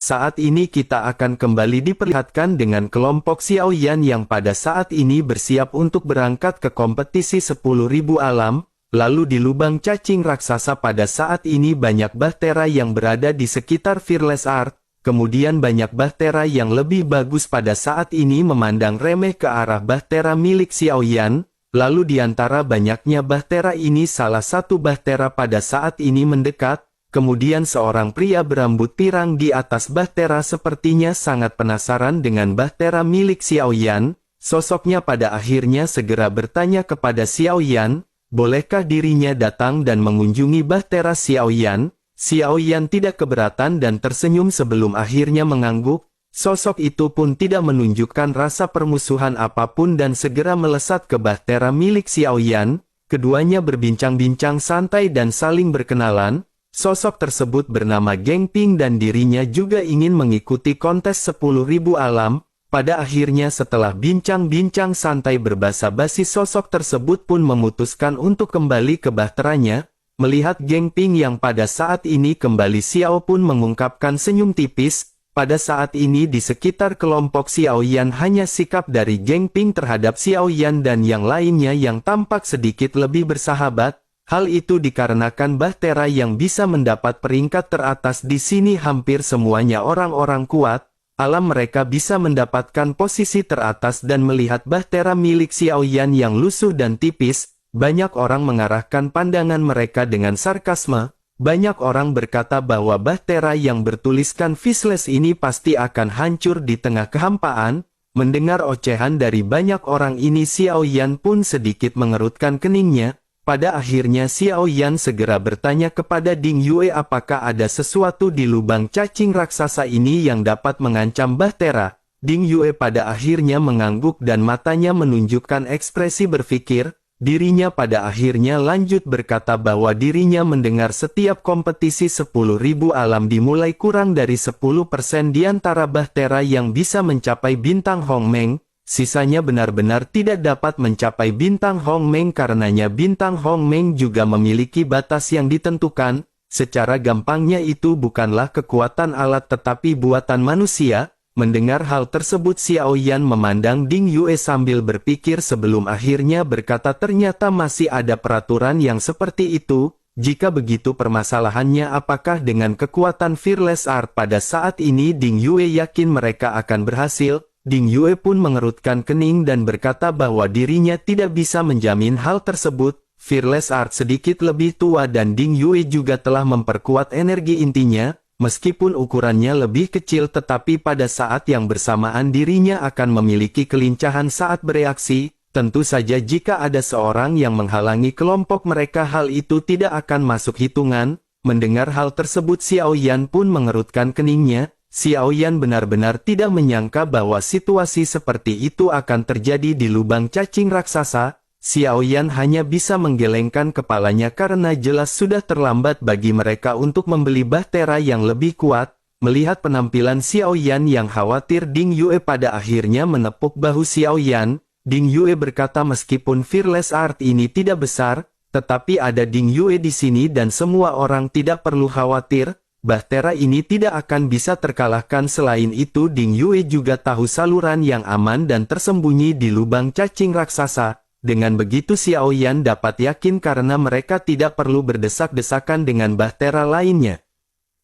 Saat ini kita akan kembali diperlihatkan dengan kelompok Xiaoyan yang pada saat ini bersiap untuk berangkat ke kompetisi 10.000 alam. Lalu di lubang cacing raksasa pada saat ini banyak bahtera yang berada di sekitar Fearless Art. Kemudian banyak bahtera yang lebih bagus pada saat ini memandang remeh ke arah bahtera milik Xiaoyan. Lalu di antara banyaknya bahtera ini salah satu bahtera pada saat ini mendekat. Kemudian seorang pria berambut pirang di atas bahtera sepertinya sangat penasaran dengan bahtera milik Xiaoyan. Sosoknya pada akhirnya segera bertanya kepada Xiaoyan, bolehkah dirinya datang dan mengunjungi bahtera Xiaoyan? Xiaoyan tidak keberatan dan tersenyum sebelum akhirnya mengangguk. Sosok itu pun tidak menunjukkan rasa permusuhan apapun dan segera melesat ke bahtera milik Xiaoyan. Keduanya berbincang-bincang santai dan saling berkenalan. Sosok tersebut bernama Geng Ping dan dirinya juga ingin mengikuti kontes 10.000 alam. Pada akhirnya setelah bincang-bincang santai berbasa-basi sosok tersebut pun memutuskan untuk kembali ke bahteranya. Melihat Geng Ping yang pada saat ini kembali, Xiao pun mengungkapkan senyum tipis. Pada saat ini di sekitar kelompok Xiaoyan hanya sikap dari Geng Ping terhadap Xiaoyan dan yang lainnya yang tampak sedikit lebih bersahabat. Hal itu dikarenakan bahtera yang bisa mendapat peringkat teratas di sini hampir semuanya orang-orang kuat. Alam mereka bisa mendapatkan posisi teratas dan melihat bahtera milik Xiaoyan yang lusuh dan tipis. Banyak orang mengarahkan pandangan mereka dengan sarkasme. Banyak orang berkata bahwa bahtera yang bertuliskan Fishless ini pasti akan hancur di tengah kehampaan. Mendengar ocehan dari banyak orang ini, Xiaoyan pun sedikit mengerutkan keningnya. Pada akhirnya Xiaoyan segera bertanya kepada Ding Yue apakah ada sesuatu di lubang cacing raksasa ini yang dapat mengancam bahtera. Ding Yue pada akhirnya mengangguk dan matanya menunjukkan ekspresi berpikir. Dirinya pada akhirnya lanjut berkata bahwa dirinya mendengar setiap kompetisi 10.000 alam dimulai kurang dari 10% di antara bahtera yang bisa mencapai bintang Hongmeng. Sisanya benar-benar tidak dapat mencapai bintang Hongmeng karenanya bintang Hongmeng juga memiliki batas yang ditentukan. Secara gampangnya itu bukanlah kekuatan alat tetapi buatan manusia. Mendengar hal tersebut Xiaoyan memandang Ding Yue sambil berpikir sebelum akhirnya berkata ternyata masih ada peraturan yang seperti itu. Jika begitu permasalahannya apakah dengan kekuatan Fearless Art pada saat ini Ding Yue yakin mereka akan berhasil? Ding Yue pun mengerutkan kening dan berkata bahwa dirinya tidak bisa menjamin hal tersebut. Fearless Art sedikit lebih tua dan Ding Yue juga telah memperkuat energi intinya. Meskipun ukurannya lebih kecil tetapi pada saat yang bersamaan dirinya akan memiliki kelincahan saat bereaksi. Tentu saja jika ada seorang yang menghalangi kelompok mereka hal itu tidak akan masuk hitungan. Mendengar hal tersebut Xiaoyan pun mengerutkan keningnya. Xiaoyan benar-benar tidak menyangka bahwa situasi seperti itu akan terjadi di lubang cacing raksasa. Xiaoyan hanya bisa menggelengkan kepalanya karena jelas sudah terlambat bagi mereka untuk membeli bahtera yang lebih kuat. Melihat penampilan Xiaoyan yang khawatir Ding Yue pada akhirnya menepuk bahu Xiaoyan. Ding Yue berkata meskipun Fearless Art ini tidak besar, tetapi ada Ding Yue di sini dan semua orang tidak perlu khawatir. Bahtera ini tidak akan bisa terkalahkan. Selain itu Ding Yue juga tahu saluran yang aman dan tersembunyi di lubang cacing raksasa. Dengan begitu Xiaoyan dapat yakin karena mereka tidak perlu berdesak-desakan dengan bahtera lainnya.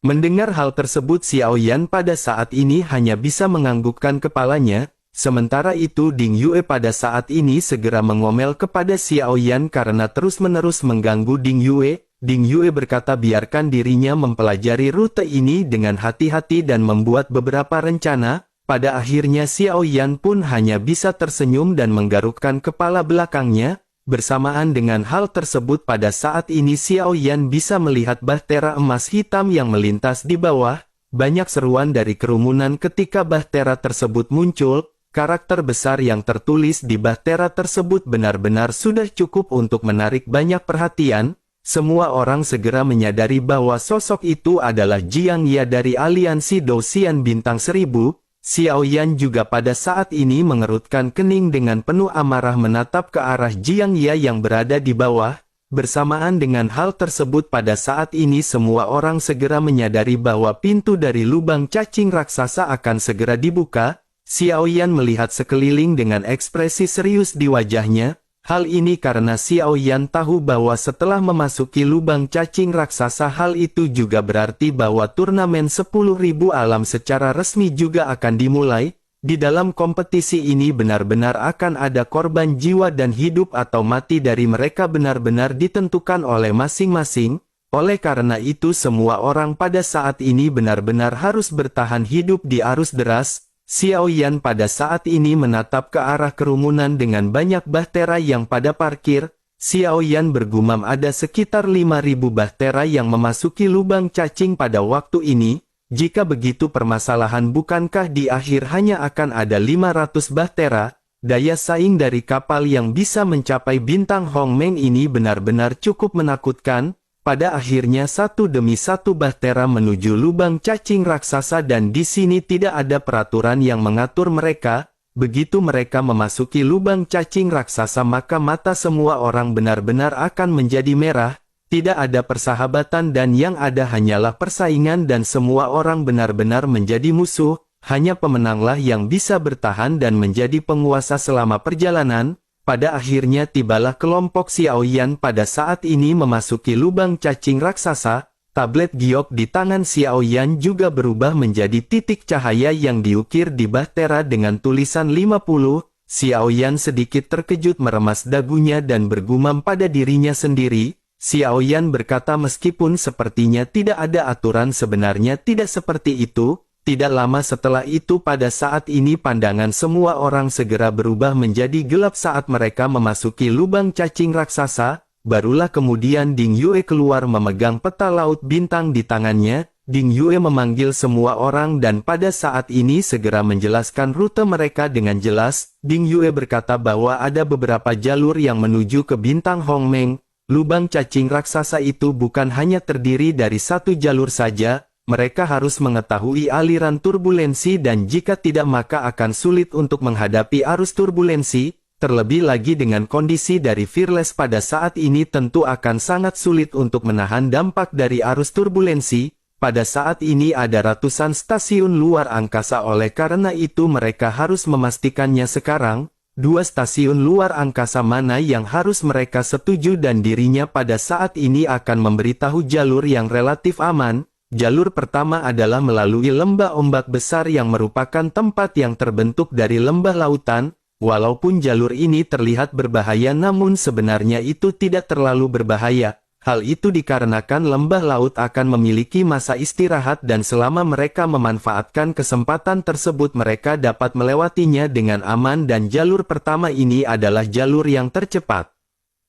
Mendengar hal tersebut Xiaoyan pada saat ini hanya bisa menganggukkan kepalanya. Sementara itu Ding Yue pada saat ini segera mengomel kepada Xiaoyan karena terus-menerus mengganggu Ding Yue. Ding Yue berkata biarkan dirinya mempelajari rute ini dengan hati-hati dan membuat beberapa rencana. Pada akhirnya Xiaoyan pun hanya bisa tersenyum dan menggarukkan kepala belakangnya. Bersamaan dengan hal tersebut pada saat ini Xiaoyan bisa melihat bahtera emas hitam yang melintas di bawah. Banyak seruan dari kerumunan ketika bahtera tersebut muncul. Karakter besar yang tertulis di bahtera tersebut benar-benar sudah cukup untuk menarik banyak perhatian. Semua orang segera menyadari bahwa sosok itu adalah Jiang Ya dari aliansi Dosian Bintang 1000. Xiaoyan juga pada saat ini mengerutkan kening dengan penuh amarah menatap ke arah Jiang Ya yang berada di bawah. Bersamaan dengan hal tersebut pada saat ini semua orang segera menyadari bahwa pintu dari lubang cacing raksasa akan segera dibuka. Xiao Yan melihat sekeliling dengan ekspresi serius di wajahnya. Hal ini karena Xiao Yan tahu bahwa setelah memasuki lubang cacing raksasa hal itu juga berarti bahwa turnamen 10.000 alam secara resmi juga akan dimulai. Di dalam kompetisi ini benar-benar akan ada korban jiwa dan hidup atau mati dari mereka benar-benar ditentukan oleh masing-masing. Oleh karena itu semua orang pada saat ini benar-benar harus bertahan hidup di arus deras. Xiao Yan pada saat ini menatap ke arah kerumunan dengan banyak bahtera yang pada parkir. Xiao Yan bergumam ada sekitar 5.000 bahtera yang memasuki lubang cacing pada waktu ini. Jika begitu permasalahan bukankah di akhir hanya akan ada 500 bahtera? Daya saing dari kapal yang bisa mencapai bintang Hongmeng ini benar-benar cukup menakutkan. Pada akhirnya satu demi satu bahtera menuju lubang cacing raksasa dan di sini tidak ada peraturan yang mengatur mereka. Begitu mereka memasuki lubang cacing raksasa maka mata semua orang benar-benar akan menjadi merah. Tidak ada persahabatan dan yang ada hanyalah persaingan dan semua orang benar-benar menjadi musuh. Hanya pemenanglah yang bisa bertahan dan menjadi penguasa selama perjalanan. Pada akhirnya tibalah kelompok Xiao Yan pada saat ini memasuki lubang cacing raksasa. Tablet giok di tangan Xiao Yan juga berubah menjadi titik cahaya yang diukir di bahtera dengan tulisan 50. Xiao Yan sedikit terkejut meremas dagunya dan bergumam pada dirinya sendiri. Xiao Yan berkata meskipun sepertinya tidak ada aturan sebenarnya tidak seperti itu. Tidak lama setelah itu pada saat ini pandangan semua orang segera berubah menjadi gelap saat mereka memasuki lubang cacing raksasa. Barulah kemudian Ding Yue keluar memegang peta laut bintang di tangannya. Ding Yue memanggil semua orang dan pada saat ini segera menjelaskan rute mereka dengan jelas. Ding Yue berkata bahwa ada beberapa jalur yang menuju ke bintang Hongmeng. Lubang cacing raksasa itu bukan hanya terdiri dari satu jalur saja, mereka harus mengetahui aliran turbulensi dan jika tidak maka akan sulit untuk menghadapi arus turbulensi, terlebih lagi dengan kondisi dari Fearless pada saat ini tentu akan sangat sulit untuk menahan dampak dari arus turbulensi. Pada saat ini ada ratusan stasiun luar angkasa oleh karena itu mereka harus memastikannya sekarang. Dua stasiun luar angkasa mana yang harus mereka setuju dan dirinya pada saat ini akan memberitahu jalur yang relatif aman. Jalur pertama adalah melalui lembah ombak besar yang merupakan tempat yang terbentuk dari lembah lautan. Walaupun jalur ini terlihat berbahaya namun sebenarnya itu tidak terlalu berbahaya. Hal itu dikarenakan lembah laut akan memiliki masa istirahat dan selama mereka memanfaatkan kesempatan tersebut mereka dapat melewatinya dengan aman dan jalur pertama ini adalah jalur yang tercepat.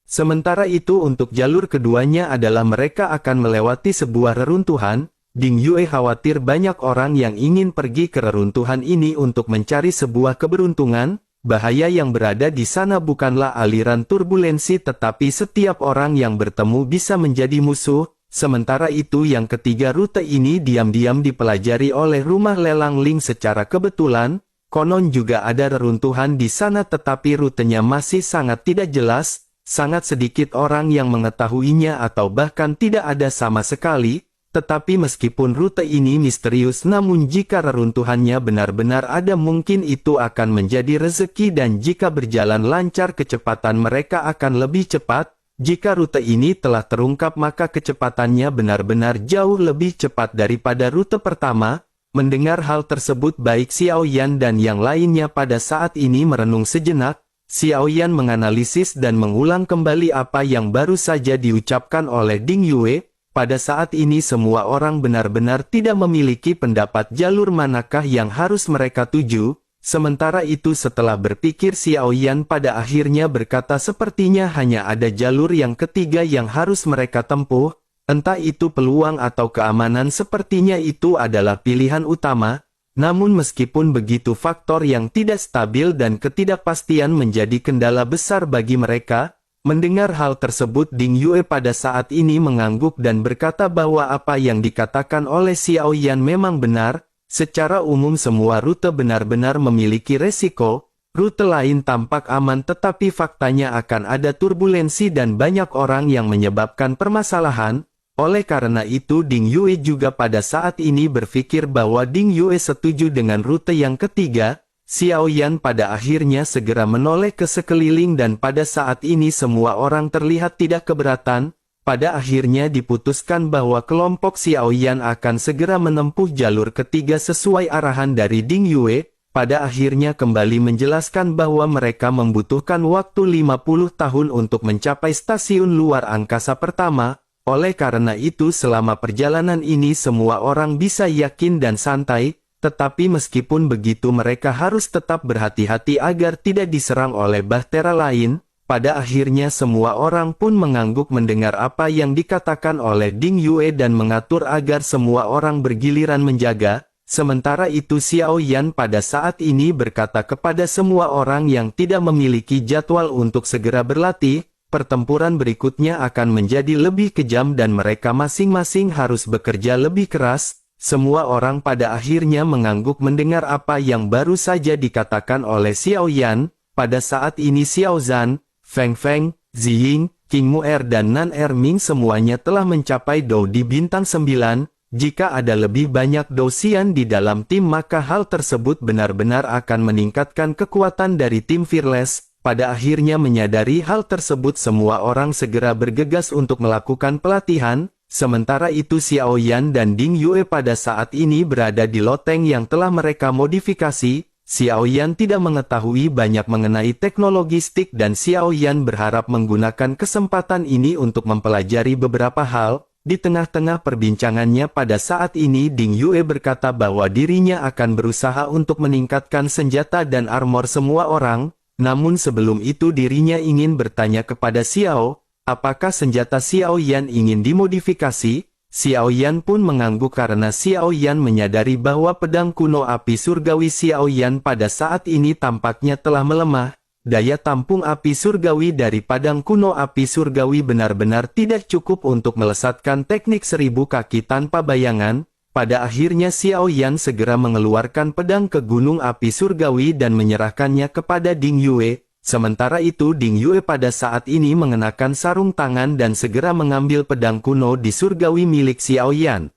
Sementara itu untuk jalur keduanya adalah mereka akan melewati sebuah reruntuhan. Ding Yue khawatir banyak orang yang ingin pergi ke reruntuhan ini untuk mencari sebuah keberuntungan. Bahaya yang berada di sana bukanlah aliran turbulensi tetapi setiap orang yang bertemu bisa menjadi musuh. Sementara itu yang ketiga rute ini diam-diam dipelajari oleh rumah lelang Ling secara kebetulan. Konon juga ada reruntuhan di sana tetapi rutenya masih sangat tidak jelas. Sangat sedikit orang yang mengetahuinya atau bahkan tidak ada sama sekali. Tetapi meskipun rute ini misterius namun jika reruntuhannya benar-benar ada mungkin itu akan menjadi rezeki dan jika berjalan lancar kecepatan mereka akan lebih cepat. Jika rute ini telah terungkap maka kecepatannya benar-benar jauh lebih cepat daripada rute pertama. Mendengar hal tersebut baik Xiao Yan dan yang lainnya pada saat ini merenung sejenak. Xiao Yan menganalisis dan mengulang kembali apa yang baru saja diucapkan oleh Ding Yue. Pada saat ini semua orang benar-benar tidak memiliki pendapat jalur manakah yang harus mereka tuju. Sementara itu setelah berpikir Xiao Yan pada akhirnya berkata sepertinya hanya ada jalur yang ketiga yang harus mereka tempuh. Entah itu peluang atau keamanan sepertinya itu adalah pilihan utama. Namun meskipun begitu faktor yang tidak stabil dan ketidakpastian menjadi kendala besar bagi mereka. Mendengar hal tersebut Ding Yue pada saat ini mengangguk dan berkata bahwa apa yang dikatakan oleh Xiao Yan memang benar. Secara umum semua rute benar-benar memiliki resiko. Rute lain tampak aman tetapi faktanya akan ada turbulensi dan banyak orang yang menyebabkan permasalahan. Oleh karena itu Ding Yue juga pada saat ini berpikir bahwa Ding Yue setuju dengan rute yang ketiga. Xiao Yan pada akhirnya segera menoleh ke sekeliling dan pada saat ini semua orang terlihat tidak keberatan. Pada akhirnya diputuskan bahwa kelompok Xiao Yan akan segera menempuh jalur ketiga sesuai arahan dari Ding Yue. Pada akhirnya kembali menjelaskan bahwa mereka membutuhkan waktu 50 tahun untuk mencapai stasiun luar angkasa pertama. Oleh karena itu selama perjalanan ini semua orang bisa yakin dan santai, tetapi meskipun begitu mereka harus tetap berhati-hati agar tidak diserang oleh bahtera lain. Pada akhirnya semua orang pun mengangguk mendengar apa yang dikatakan oleh Ding Yue dan mengatur agar semua orang bergiliran menjaga. Sementara itu Xiao Yan pada saat ini berkata kepada semua orang yang tidak memiliki jadwal untuk segera berlatih, pertempuran berikutnya akan menjadi lebih kejam dan mereka masing-masing harus bekerja lebih keras. Semua orang pada akhirnya mengangguk mendengar apa yang baru saja dikatakan oleh Xiao Yan. Pada saat ini Xiao Zhan, Feng Feng, Ziying, King Mu'er dan Nan Erming semuanya telah mencapai Dou di bintang 9. Jika ada lebih banyak Dousian di dalam tim maka hal tersebut benar-benar akan meningkatkan kekuatan dari tim Fearless. Pada akhirnya menyadari hal tersebut semua orang segera bergegas untuk melakukan pelatihan. Sementara itu Xiao Yan dan Ding Yue pada saat ini berada di loteng yang telah mereka modifikasi. Xiao Yan tidak mengetahui banyak mengenai teknologi stick dan Xiao Yan berharap menggunakan kesempatan ini untuk mempelajari beberapa hal. Di tengah-tengah perbincangannya pada saat ini Ding Yue berkata bahwa dirinya akan berusaha untuk meningkatkan senjata dan armor semua orang, namun sebelum itu dirinya ingin bertanya kepada Xiao, apakah senjata Xiao Yan ingin dimodifikasi? Xiao Yan pun mengangguk karena Xiao Yan menyadari bahwa pedang kuno api surgawi Xiao Yan pada saat ini tampaknya telah melemah. Daya tampung api surgawi dari padang kuno api surgawi benar-benar tidak cukup untuk melesatkan teknik 1000 kaki tanpa bayangan. Pada akhirnya Xiao Yan segera mengeluarkan pedang ke gunung api surgawi dan menyerahkannya kepada Ding Yue. Sementara itu Ding Yue pada saat ini mengenakan sarung tangan dan segera mengambil pedang kuno di surgawi milik Xiao Yan.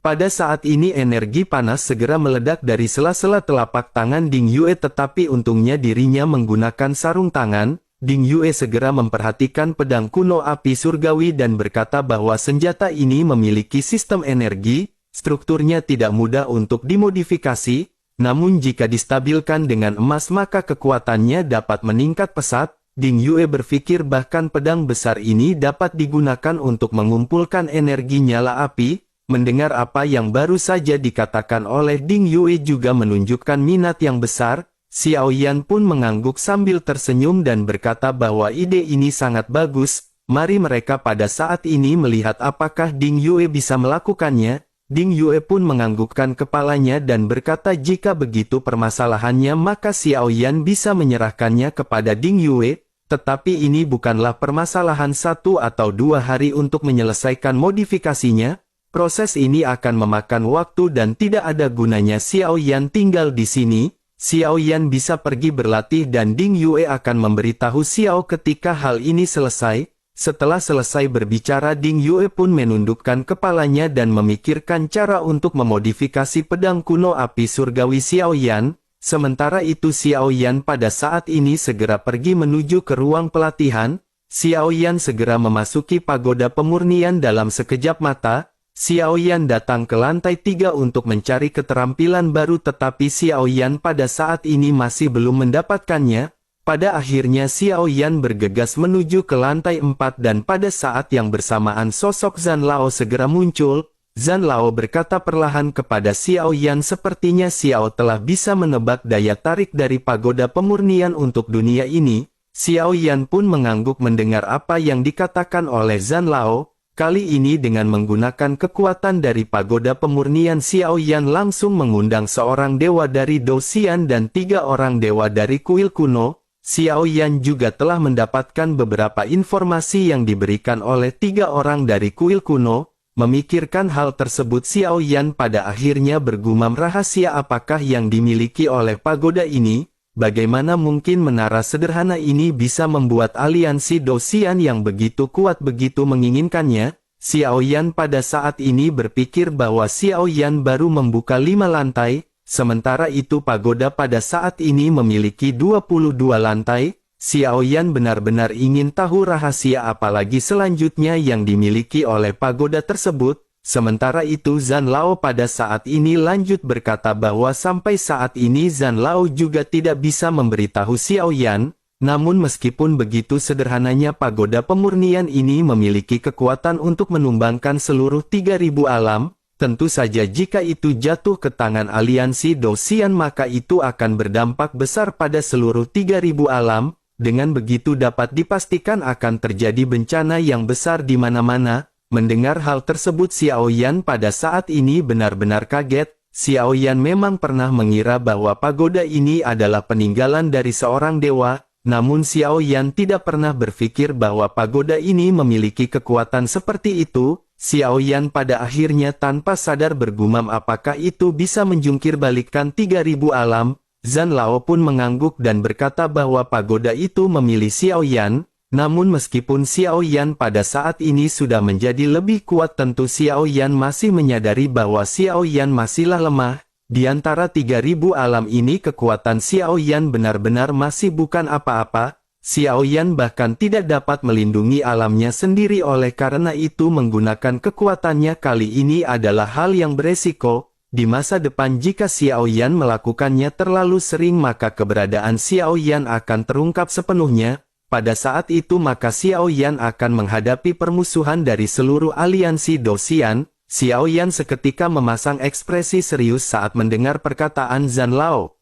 Pada saat ini energi panas segera meledak dari sela-sela telapak tangan Ding Yue tetapi untungnya dirinya menggunakan sarung tangan. Ding Yue segera memperhatikan pedang kuno api surgawi dan berkata bahwa senjata ini memiliki sistem energi, strukturnya tidak mudah untuk dimodifikasi, namun jika distabilkan dengan emas maka kekuatannya dapat meningkat pesat. Ding Yue berpikir bahkan pedang besar ini dapat digunakan untuk mengumpulkan energi nyala api. Mendengar apa yang baru saja dikatakan oleh Ding Yue juga menunjukkan minat yang besar. Xiao Yan pun mengangguk sambil tersenyum dan berkata bahwa ide ini sangat bagus. Mari mereka pada saat ini melihat apakah Ding Yue bisa melakukannya. Ding Yue pun menganggukkan kepalanya dan berkata jika begitu permasalahannya maka Xiao Yan bisa menyerahkannya kepada Ding Yue. Tetapi ini bukanlah permasalahan 1 atau 2 hari untuk menyelesaikan modifikasinya. Proses ini akan memakan waktu dan tidak ada gunanya Xiao Yan tinggal di sini. Xiao Yan bisa pergi berlatih dan Ding Yue akan memberitahu Xiao ketika hal ini selesai. Setelah selesai berbicara Ding Yue pun menundukkan kepalanya dan memikirkan cara untuk memodifikasi pedang kuno api surgawi Xiao Yan. Sementara itu Xiao Yan pada saat ini segera pergi menuju ke ruang pelatihan. Xiao Yan segera memasuki pagoda pemurnian dalam sekejap mata. Xiao Yan datang ke lantai 3 untuk mencari keterampilan baru tetapi Xiao Yan pada saat ini masih belum mendapatkannya. Pada akhirnya Xiao Yan bergegas menuju ke lantai 4 dan pada saat yang bersamaan sosok Zhan Lao segera muncul. Zhan Lao berkata perlahan kepada Xiao Yan sepertinya Xiao telah bisa menebak daya tarik dari pagoda pemurnian untuk dunia ini. Xiao Yan pun mengangguk mendengar apa yang dikatakan oleh Zhan Lao. Kali ini dengan menggunakan kekuatan dari pagoda pemurnian Xiao Yan langsung mengundang seorang dewa dari Dousian dan 3 orang dewa dari kuil kuno. Xiao Yan juga telah mendapatkan beberapa informasi yang diberikan oleh 3 orang dari kuil kuno. Memikirkan hal tersebut Xiao Yan pada akhirnya bergumam rahasia apakah yang dimiliki oleh pagoda ini. bagaimana mungkin menara sederhana ini bisa membuat aliansi Dosian yang begitu kuat begitu menginginkannya? Xiao Yan pada saat ini berpikir bahwa Xiao Yan baru membuka 5 lantai, sementara itu pagoda pada saat ini memiliki 22 lantai. Xiao Yan benar-benar ingin tahu rahasia apalagi selanjutnya yang dimiliki oleh pagoda tersebut. Sementara itu Zhan Lao pada saat ini lanjut berkata bahwa sampai saat ini Zhan Lao juga tidak bisa memberitahu Xiao Yan, namun meskipun begitu sederhananya pagoda pemurnian ini memiliki kekuatan untuk menumbangkan seluruh 3000 alam, tentu saja jika itu jatuh ke tangan aliansi Dosian maka itu akan berdampak besar pada seluruh 3000 alam, dengan begitu dapat dipastikan akan terjadi bencana yang besar di mana-mana. Mendengar hal tersebut Xiao Yan pada saat ini benar-benar kaget. Xiao Yan memang pernah mengira bahwa pagoda ini adalah peninggalan dari seorang dewa, namun Xiao Yan tidak pernah berpikir bahwa pagoda ini memiliki kekuatan seperti itu. Xiao Yan pada akhirnya tanpa sadar bergumam apakah itu bisa menjungkir balikkan 3000 alam. Zhan Lao pun mengangguk dan berkata bahwa pagoda itu memilih Xiao Yan. Namun meskipun Xiao Yan pada saat ini sudah menjadi lebih kuat tentu Xiao Yan masih menyadari bahwa Xiao Yan masihlah lemah. Di antara 3000 alam ini kekuatan Xiao Yan benar-benar masih bukan apa-apa. Xiao Yan bahkan tidak dapat melindungi alamnya sendiri oleh karena itu menggunakan kekuatannya kali ini adalah hal yang beresiko. Di masa depan jika Xiao Yan melakukannya terlalu sering maka keberadaan Xiao Yan akan terungkap sepenuhnya. Pada saat itu maka Xiao Yan akan menghadapi permusuhan dari seluruh aliansi Dosian. Xiao Yan seketika memasang ekspresi serius saat mendengar perkataan Zhan Lao.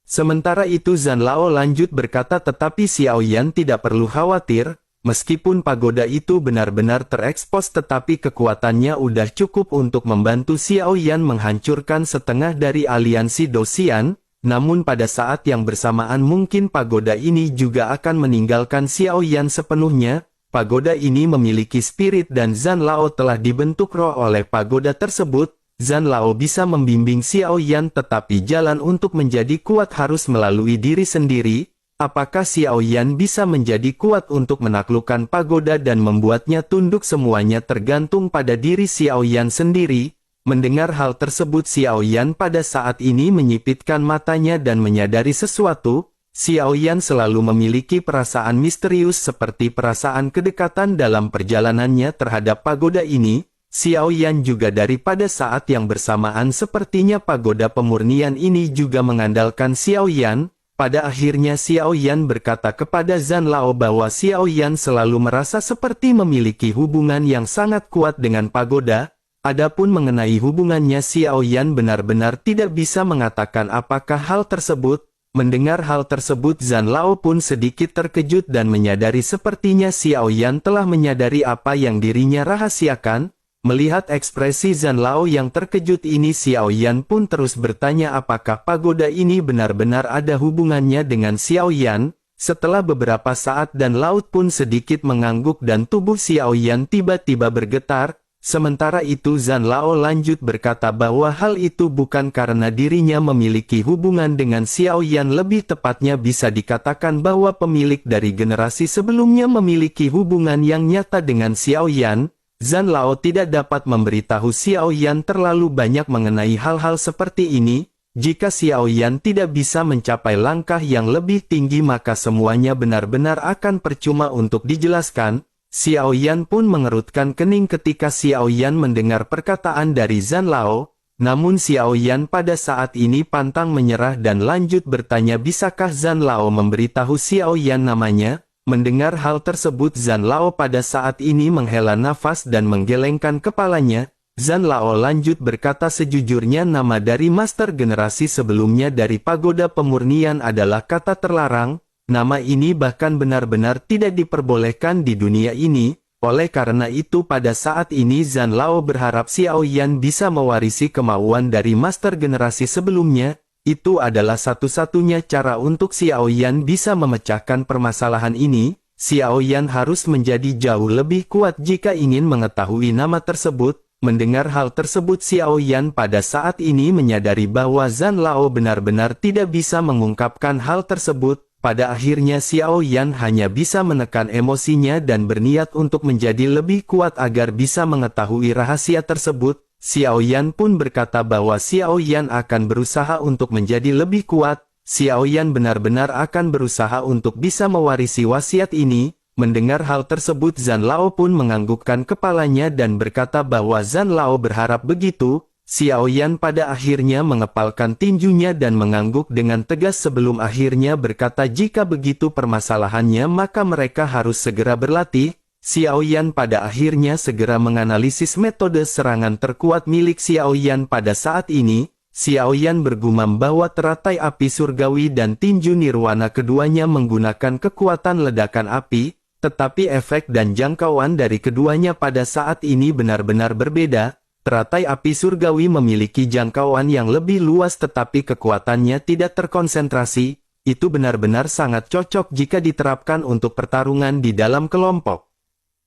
Sementara itu Zhan Lao lanjut berkata tetapi Xiao Yan tidak perlu khawatir, meskipun pagoda itu benar-benar terekspos tetapi kekuatannya udah cukup untuk membantu Xiao Yan menghancurkan setengah dari aliansi Dosian. Namun pada saat yang bersamaan mungkin pagoda ini juga akan meninggalkan Xiao Yan sepenuhnya. Pagoda ini memiliki spirit dan Zhan Lao telah dibentuk roh oleh pagoda tersebut. Zhan Lao bisa membimbing Xiao Yan tetapi jalan untuk menjadi kuat harus melalui diri sendiri. Apakah Xiao Yan bisa menjadi kuat untuk menaklukkan pagoda dan membuatnya tunduk semuanya tergantung pada diri Xiao Yan sendiri. Mendengar hal tersebut Xiao Yan pada saat ini menyipitkan matanya dan menyadari sesuatu. Xiao Yan selalu memiliki perasaan misterius seperti perasaan kedekatan dalam perjalanannya terhadap pagoda ini. Xiao Yan juga daripada saat yang bersamaan sepertinya pagoda pemurnian ini juga mengandalkan Xiao Yan. Pada akhirnya Xiao Yan berkata kepada Zhan Lao bahwa Xiao Yan selalu merasa seperti memiliki hubungan yang sangat kuat dengan pagoda. Adapun mengenai hubungannya Xiao Yan benar-benar tidak bisa mengatakan apakah hal tersebut. Mendengar hal tersebut Zhan Lao pun sedikit terkejut dan menyadari sepertinya Xiao Yan telah menyadari apa yang dirinya rahasiakan. Melihat ekspresi Zhan Lao yang terkejut ini Xiao Yan pun terus bertanya apakah pagoda ini benar-benar ada hubungannya dengan Xiao Yan. Setelah beberapa saat dan laut pun sedikit mengangguk dan tubuh Xiao Yan tiba-tiba bergetar. Sementara itu Zhan Lao lanjut berkata bahwa hal itu bukan karena dirinya memiliki hubungan dengan Xiao Yan, lebih tepatnya bisa dikatakan bahwa pemilik dari generasi sebelumnya memiliki hubungan yang nyata dengan Xiao Yan. Zhan Lao tidak dapat memberitahu Xiao Yan terlalu banyak mengenai hal-hal seperti ini. Jika Xiao Yan tidak bisa mencapai langkah yang lebih tinggi maka semuanya benar-benar akan percuma untuk dijelaskan. Xiao Yan pun mengerutkan kening ketika Xiao Yan mendengar perkataan dari Zhan Lao. Namun Xiao Yan pada saat ini pantang menyerah dan lanjut bertanya bisakah Zhan Lao memberitahu Xiao Yan namanya. Mendengar hal tersebut Zhan Lao pada saat ini menghela nafas dan menggelengkan kepalanya. Zhan Lao lanjut berkata sejujurnya nama dari master generasi sebelumnya dari pagoda pemurnian adalah kata terlarang. Nama ini bahkan benar-benar tidak diperbolehkan di dunia ini. Oleh karena itu pada saat ini Zhan Lao berharap Xiao Yan bisa mewarisi kemauan dari master generasi sebelumnya. Itu adalah satu-satunya cara untuk Xiao Yan bisa memecahkan permasalahan ini. Xiao Yan harus menjadi jauh lebih kuat jika ingin mengetahui nama tersebut. Mendengar hal tersebut, Xiao Yan pada saat ini menyadari bahwa Zhan Lao benar-benar tidak bisa mengungkapkan hal tersebut. Pada akhirnya Xiao Yan hanya bisa menekan emosinya dan berniat untuk menjadi lebih kuat agar bisa mengetahui rahasia tersebut. Xiao Yan pun berkata bahwa Xiao Yan akan berusaha untuk menjadi lebih kuat. Xiao Yan benar-benar akan berusaha untuk bisa mewarisi wasiat ini. Mendengar hal tersebut, Zhan Lao pun menganggukkan kepalanya dan berkata bahwa Zhan Lao berharap begitu. Xiao Yan pada akhirnya mengepalkan tinjunya dan mengangguk dengan tegas sebelum akhirnya berkata jika begitu permasalahannya maka mereka harus segera berlatih. Xiao Yan pada akhirnya segera menganalisis metode serangan terkuat milik Xiao Yan pada saat ini. Xiao Yan bergumam bahwa teratai api surgawi dan tinju nirwana keduanya menggunakan kekuatan ledakan api. Tetapi efek dan jangkauan dari keduanya pada saat ini benar-benar berbeda. Teratai api surgawi memiliki jangkauan yang lebih luas tetapi kekuatannya tidak terkonsentrasi. Itu benar-benar sangat cocok jika diterapkan untuk pertarungan di dalam kelompok.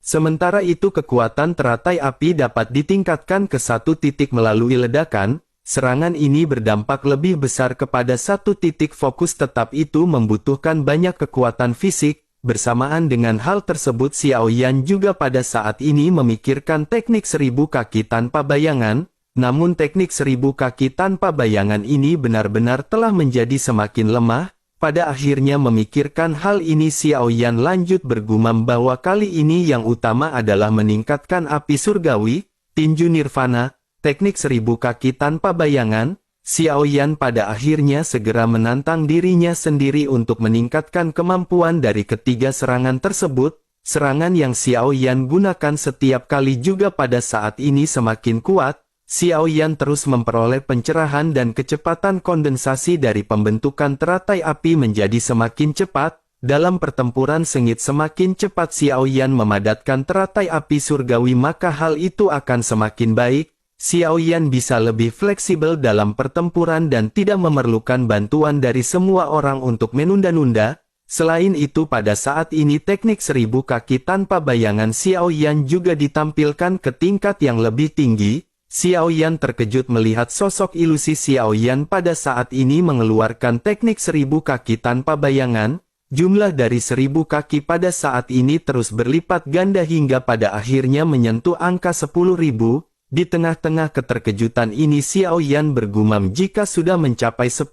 Sementara itu kekuatan teratai api dapat ditingkatkan ke satu titik melalui ledakan. Serangan ini berdampak lebih besar kepada satu titik fokus, tetap itu membutuhkan banyak kekuatan fisik. Bersamaan dengan hal tersebut, Xiao Yan juga pada saat ini memikirkan teknik 1000 kaki tanpa bayangan. Namun teknik 1000 kaki tanpa bayangan ini benar-benar telah menjadi semakin lemah. Pada akhirnya memikirkan hal ini, Xiao Yan lanjut bergumam bahwa kali ini yang utama adalah meningkatkan api surgawi, tinju nirvana, teknik 1000 kaki tanpa bayangan. Xiao Yan pada akhirnya segera menantang dirinya sendiri untuk meningkatkan kemampuan dari ketiga serangan tersebut. Serangan yang Xiao Yan gunakan setiap kali juga pada saat ini semakin kuat. Xiao Yan terus memperoleh pencerahan dan kecepatan kondensasi dari pembentukan teratai api menjadi semakin cepat. Dalam pertempuran sengit semakin cepat Xiao Yan memadatkan teratai api surgawi, maka hal itu akan semakin baik. Xiao Yan bisa lebih fleksibel dalam pertempuran dan tidak memerlukan bantuan dari semua orang untuk menunda-nunda. Selain itu pada saat ini teknik 1000 kaki tanpa bayangan Xiao Yan juga ditampilkan ke tingkat yang lebih tinggi. Xiao Yan terkejut melihat sosok ilusi Xiao Yan pada saat ini mengeluarkan teknik 1000 kaki tanpa bayangan. Jumlah dari 1000 kaki pada saat ini terus berlipat ganda hingga pada akhirnya menyentuh angka 10.000. Di tengah-tengah keterkejutan ini Xiao Yan bergumam, jika sudah mencapai 10.000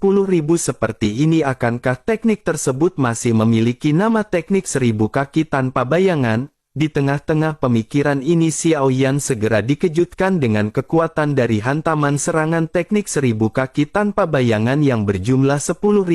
seperti ini, akankah teknik tersebut masih memiliki nama teknik 1000 kaki tanpa bayangan? Di tengah-tengah pemikiran ini Xiao Yan segera dikejutkan dengan kekuatan dari hantaman serangan teknik 1000 kaki tanpa bayangan yang berjumlah 10.000.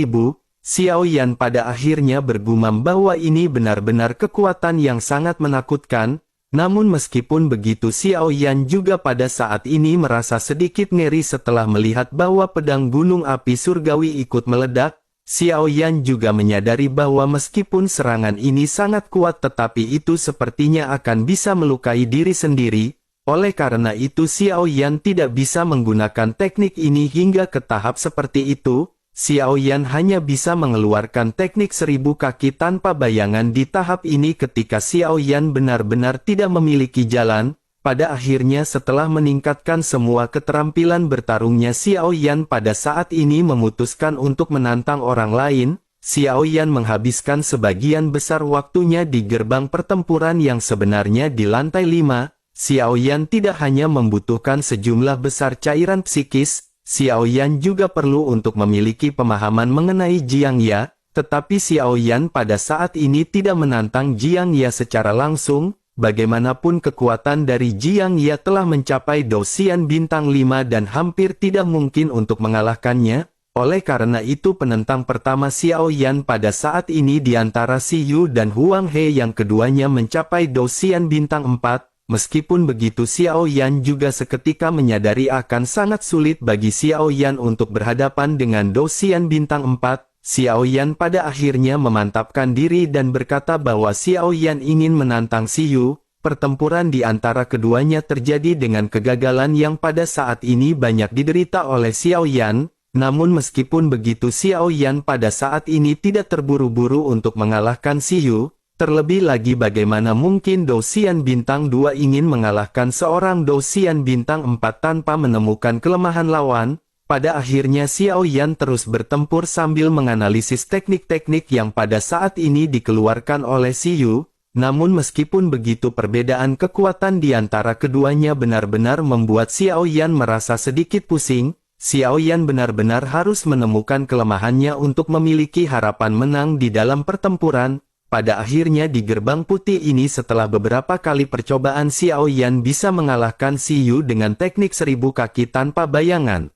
Xiao Yan pada akhirnya bergumam bahwa ini benar-benar kekuatan yang sangat menakutkan. Namun meskipun begitu Xiao Yan juga pada saat ini merasa sedikit ngeri setelah melihat bahwa pedang gunung api surgawi ikut meledak. Xiao Yan juga menyadari bahwa meskipun serangan ini sangat kuat tetapi itu sepertinya akan bisa melukai diri sendiri. Oleh karena itu Xiao Yan tidak bisa menggunakan teknik ini hingga ke tahap seperti itu. Xiao Yan hanya bisa mengeluarkan teknik 1000 kaki tanpa bayangan di tahap ini ketika Xiao Yan benar-benar tidak memiliki jalan. Pada akhirnya setelah meningkatkan semua keterampilan bertarungnya, Xiao Yan pada saat ini memutuskan untuk menantang orang lain. Xiao Yan menghabiskan sebagian besar waktunya di gerbang pertempuran yang sebenarnya di lantai 5. Xiao Yan tidak hanya membutuhkan sejumlah besar cairan psikis, Xiao Yan juga perlu untuk memiliki pemahaman mengenai Jiang Ya, tetapi Xiao Yan pada saat ini tidak menantang Jiang Ya secara langsung. Bagaimanapun kekuatan dari Jiang Ya telah mencapai Dosian bintang 5 dan hampir tidak mungkin untuk mengalahkannya. Oleh karena itu penentang pertama Xiao Yan pada saat ini di antara Si Yu dan Huang He, yang keduanya mencapai Dosian bintang 4. Meskipun begitu Xiao Yan juga seketika menyadari akan sangat sulit bagi Xiao Yan untuk berhadapan dengan Dosian bintang 4. Xiao Yan pada akhirnya memantapkan diri dan berkata bahwa Xiao Yan ingin menantang Si Yu. Pertempuran di antara keduanya terjadi dengan kegagalan yang pada saat ini banyak diderita oleh Xiao Yan. Namun meskipun begitu Xiao Yan pada saat ini tidak terburu-buru untuk mengalahkan Si Yu. Terlebih lagi bagaimana mungkin Dou Xian Bintang 2 ingin mengalahkan seorang Dou Xian Bintang 4 tanpa menemukan kelemahan lawan. Pada akhirnya Xiao Yan terus bertempur sambil menganalisis teknik-teknik yang pada saat ini dikeluarkan oleh Si Yu. Namun meskipun begitu perbedaan kekuatan di antara keduanya benar-benar membuat Xiao Yan merasa sedikit pusing. Xiao Yan benar-benar harus menemukan kelemahannya untuk memiliki harapan menang di dalam pertempuran. Pada akhirnya di gerbang putih ini setelah beberapa kali percobaan Xiao Yan bisa mengalahkan Si Yu dengan teknik 1000 kaki tanpa bayangan.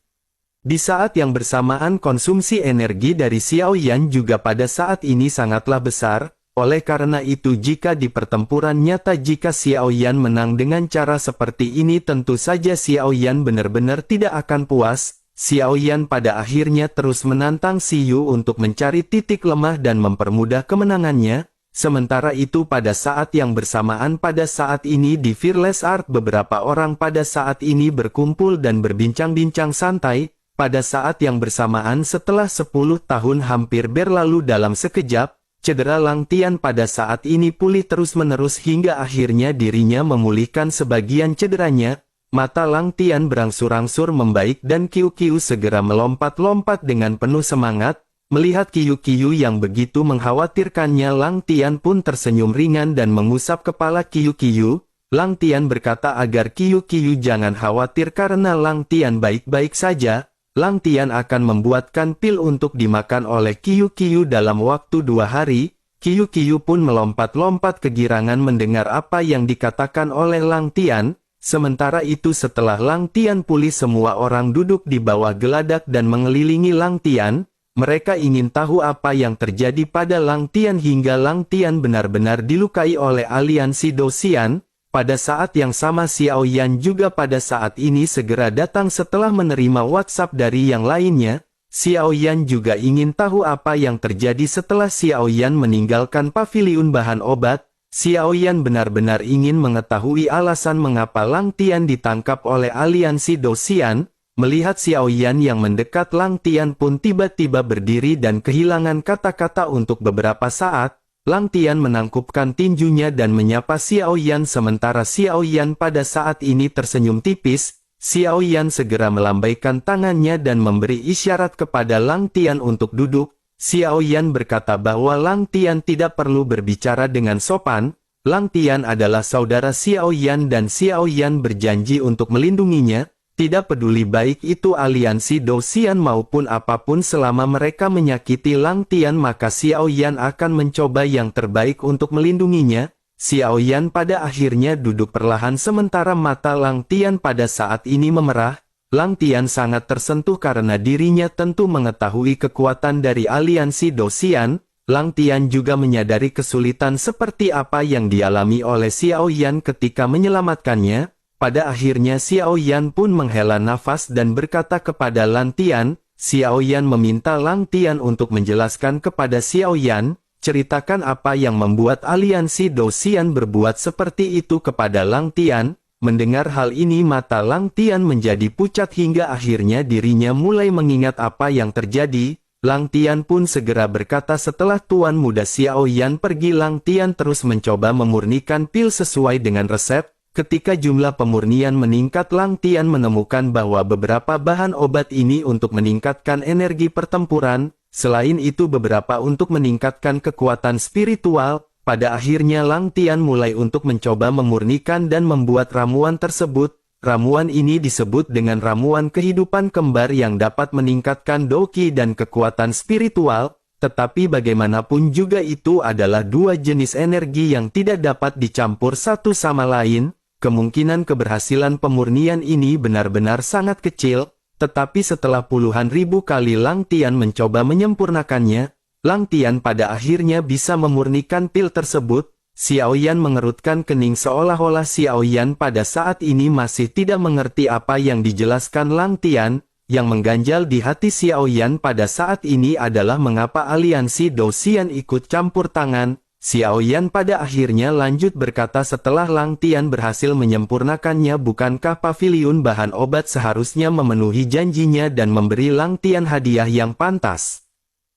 Di saat yang bersamaan konsumsi energi dari Xiao Yan juga pada saat ini sangatlah besar. Oleh karena itu jika di pertempuran nyata jika Xiao Yan menang dengan cara seperti ini tentu saja Xiao Yan benar-benar tidak akan puas. Xiao Yan pada akhirnya terus menantang Si Yu untuk mencari titik lemah dan mempermudah kemenangannya. Sementara itu pada saat yang bersamaan pada saat ini di Fearless Art beberapa orang pada saat ini berkumpul dan berbincang-bincang santai. Pada saat yang bersamaan setelah 10 tahun hampir berlalu dalam sekejap, cedera Lang Tian pada saat ini pulih terus-menerus hingga akhirnya dirinya memulihkan sebagian cederanya. Mata Lang Tian berangsur-angsur membaik dan Qiu Qiu segera melompat-lompat dengan penuh semangat. Melihat Qiu Qiu yang begitu mengkhawatirkannya Lang Tian pun tersenyum ringan dan mengusap kepala Qiu Qiu. Lang Tian berkata agar Qiu Qiu jangan khawatir karena Lang Tian baik-baik saja. Lang Tian akan membuatkan pil untuk dimakan oleh Qiu Qiu dalam waktu 2 hari. Qiu Qiu pun melompat-lompat kegirangan mendengar apa yang dikatakan oleh Lang Tian. Sementara itu setelah Lang Tian pulih semua orang duduk di bawah geladak dan mengelilingi Lang Tian. Mereka ingin tahu apa yang terjadi pada Lang Tian hingga Lang Tian benar-benar dilukai oleh aliansi Dou Xian. Pada saat yang sama Xiao Yan juga pada saat ini segera datang setelah menerima WhatsApp dari yang lainnya. Xiao Yan juga ingin tahu apa yang terjadi setelah Xiao Yan meninggalkan paviliun bahan obat. Xiao Yan benar-benar ingin mengetahui alasan mengapa Lang Tian ditangkap oleh aliansi Dou Xian. Melihat Xiao Yan yang mendekat Lang Tian pun tiba-tiba berdiri dan kehilangan kata-kata untuk beberapa saat. Lang Tian menangkupkan tinjunya dan menyapa Xiao Yan sementara Xiao Yan pada saat ini tersenyum tipis. Xiao Yan segera melambaikan tangannya dan memberi isyarat kepada Lang Tian untuk duduk. Xiao Yan berkata bahwa Lang Tian tidak perlu berbicara dengan sopan. Lang Tian adalah saudara Xiao Yan dan Xiao Yan berjanji untuk melindunginya. Tidak peduli baik itu aliansi Dou Xian maupun apapun selama mereka menyakiti Lang Tian maka Xiao Yan akan mencoba yang terbaik untuk melindunginya. Xiao Yan pada akhirnya duduk perlahan sementara mata Lang Tian pada saat ini memerah. Lang Tian sangat tersentuh karena dirinya tentu mengetahui kekuatan dari aliansi Dou Xian. Lang Tian juga menyadari kesulitan seperti apa yang dialami oleh Xiao Yan ketika menyelamatkannya. Pada akhirnya Xiao Yan pun menghela nafas dan berkata kepada Lang Tian. Xiao Yan meminta Lang Tian untuk menjelaskan kepada Xiao Yan, ceritakan apa yang membuat aliansi Dou Xian berbuat seperti itu kepada Lang Tian. Mendengar hal ini mata Lang Tian menjadi pucat hingga akhirnya dirinya mulai mengingat apa yang terjadi. Lang Tian pun segera berkata setelah Tuan Muda Xiao Yan pergi Lang Tian terus mencoba memurnikan pil sesuai dengan resep. Ketika jumlah pemurnian meningkat Lang Tian menemukan bahwa beberapa bahan obat ini untuk meningkatkan energi pertempuran, selain itu beberapa untuk meningkatkan kekuatan spiritual. Pada akhirnya Lang Tian mulai untuk mencoba memurnikan dan membuat ramuan tersebut. Ramuan ini disebut dengan ramuan kehidupan kembar yang dapat meningkatkan doqi dan kekuatan spiritual. Tetapi bagaimanapun juga itu adalah dua jenis energi yang tidak dapat dicampur satu sama lain. Kemungkinan keberhasilan pemurnian ini benar-benar sangat kecil, tetapi setelah puluhan ribu kali Lang Tian mencoba menyempurnakannya, Lang Tian pada akhirnya bisa memurnikan pil tersebut. Xiao Yan mengerutkan kening seolah-olah Xiao Yan pada saat ini masih tidak mengerti apa yang dijelaskan Lang Tian. Yang mengganjal di hati Xiao Yan pada saat ini adalah mengapa aliansi Dou Xian ikut campur tangan. Xiao Yan pada akhirnya lanjut berkata setelah Lang Tian berhasil menyempurnakannya bukankah paviliun bahan obat seharusnya memenuhi janjinya dan memberi Lang Tian hadiah yang pantas?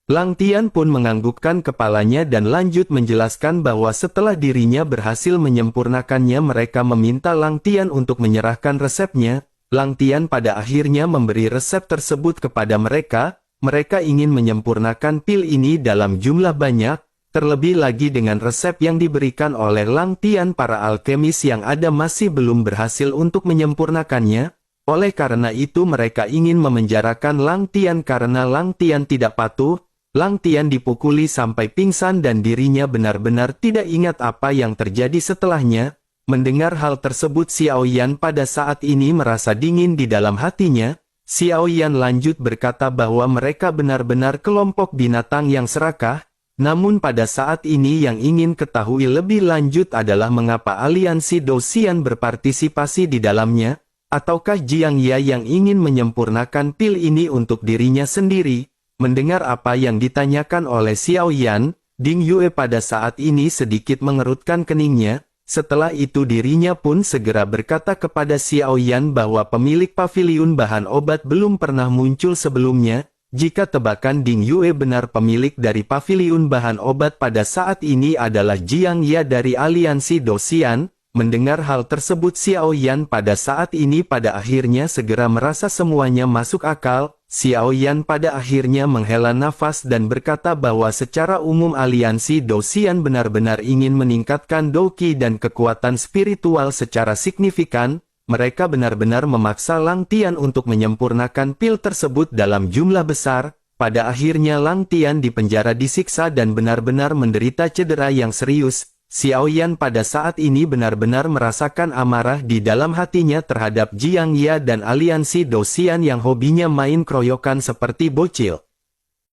Lang Tian pun menganggukkan kepalanya dan lanjut menjelaskan bahwa setelah dirinya berhasil menyempurnakannya, mereka meminta Lang Tian untuk menyerahkan resepnya. Lang Tian pada akhirnya memberi resep tersebut kepada mereka. Mereka ingin menyempurnakan pil ini dalam jumlah banyak, terlebih lagi dengan resep yang diberikan oleh Lang Tian, para alkemis yang ada masih belum berhasil untuk menyempurnakannya. Oleh karena itu mereka ingin memenjarakan Lang Tian karena Lang Tian tidak patuh. Lang Tian dipukuli sampai pingsan dan dirinya benar-benar tidak ingat apa yang terjadi setelahnya. Mendengar hal tersebut, Xiao Yan pada saat ini merasa dingin di dalam hatinya. Xiao Yan lanjut berkata bahwa mereka benar-benar kelompok binatang yang serakah. Namun pada saat ini yang ingin ketahui lebih lanjut adalah mengapa aliansi Dosian berpartisipasi di dalamnya. Ataukah Jiang Ya yang ingin menyempurnakan pil ini untuk dirinya sendiri? Mendengar apa yang ditanyakan oleh Xiao Yan, Ding Yue pada saat ini sedikit mengerutkan keningnya. Setelah itu dirinya pun segera berkata kepada Xiao Yan bahwa pemilik paviliun bahan obat belum pernah muncul sebelumnya. Jika tebakan Ding Yue benar, pemilik dari paviliun bahan obat pada saat ini adalah Jiang Ya dari aliansi Dosian. Mendengar hal tersebut, Xiao Yan pada saat ini pada akhirnya segera merasa semuanya masuk akal. Xiao Yan pada akhirnya menghela nafas dan berkata bahwa secara umum aliansi Dosian benar-benar ingin meningkatkan Doqi dan kekuatan spiritual secara signifikan. Mereka benar-benar memaksa Lang Tian untuk menyempurnakan pil tersebut dalam jumlah besar. Pada akhirnya Lang Tian dipenjara, disiksa dan benar-benar menderita cedera yang serius. Xiao Yan pada saat ini benar-benar merasakan amarah di dalam hatinya terhadap Jiang Ya dan aliansi Dosian yang hobinya main keroyokan seperti bocil.